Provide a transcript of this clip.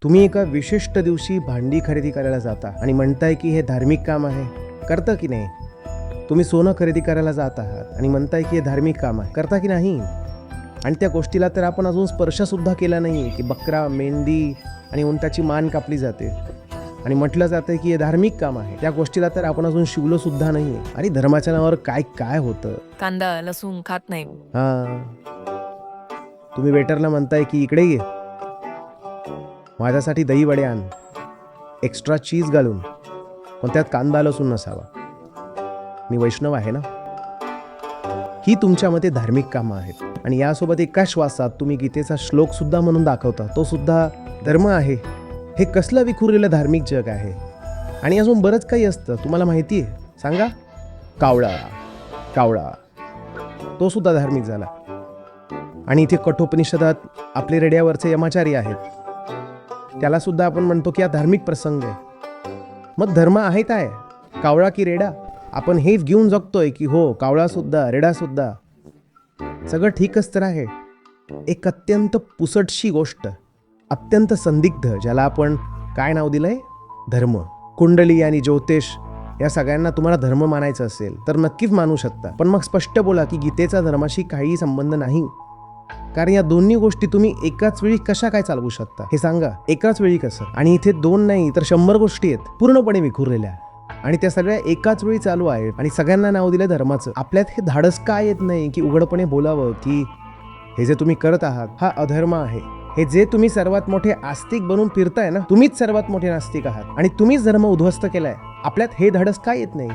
तुम्ही एका विशिष्ट दिवशी भांडी खरेदी करायला जाता आणि म्हणताय की हे धार्मिक काम आहे. करता की नाही? तुम्ही सोनं खरेदी करायला जात आहात आणि म्हणताय की हे धार्मिक काम आहे. करता की नाही? आणि त्या गोष्टीला तर आपण अजून स्पर्शसुद्धा केला नाही की बकरा, मेंढी आणि उंटाची मान कापली जाते आणि म्हटलं जातं की हे धार्मिक काम आहे. त्या गोष्टीला तर आपण अजून शिवलो सुद्धा नाही. आणि धर्माच्या नावावर काय काय होतं. कांदा लसूण खात नाही. हां, तुम्ही वेटरला म्हणताय की इकडे ये, माझ्यासाठी दही वडे आण, एक्स्ट्रा चीज घालून, पण त्यात कांदा लसूण नसावा. मी वैष्णव आहे ना. ही तुमच्या मते धार्मिक कामं आहेत आणि यासोबत एका श्वासात तुम्ही गीतेचा श्लोक सुद्धा म्हणून दाखवता. तो सुद्धा धर्म आहे. हे कसलं विखुरलेलं धार्मिक जग आहे. आणि अजून बरंच काही असतं. तुम्हाला माहिती आहे? सांगा. कावळा तो सुद्धा धार्मिक झाला. आणि इथे कठोपनिषदात आपले रेड्यावरचे यमाचारी आहेत, त्याला सुद्धा आपण म्हणतो की हा धार्मिक प्रसंग आहे. मग धर्म आहे काय? कावळा की रेडा? आपण हे घेऊन जगतोय की हो कावळा सुद्धा रेडा सुद्धा सगळं ठीकच तर आहे. एक अत्यंत पुसटशी गोष्ट, अत्यंत संदिग्ध, ज्याला आपण काय नाव दिलंय? धर्म. कुंडली आणि ज्योतिष या सगळ्यांना तुम्हाला धर्म मानायचं असेल तर नक्कीच मानू शकता, पण मग स्पष्ट बोला की गीतेचा धर्माशी काही संबंध नाही. कारण या दोन्ही गोष्टी तुम्ही एकाच वेळी कशा काय चालवू शकता हे सांगा. एकाच वेळी कसं? आणि इथे 2 नाही तर 100 गोष्टी आहेत पूर्णपणे विखुरलेल्या आणि त्या सगळ्या एकाच वेळी चालू आहेत आणि सगळ्यांना नाव दिलं धर्माचं. आपल्यात हे धाडस काय येत नाही की उघडपणे बोलावं की हे जे तुम्ही करत आहात हा अधर्म आहे. हे जे तुम्ही सर्वात मोठे आस्तिक बनून फिरताय ना, तुम्हीच सर्वात मोठे नास्तिक आहात आणि तुम्हीच धर्म उद्ध्वस्त केलाय. आपल्यात हे धाडस काय येत नाही?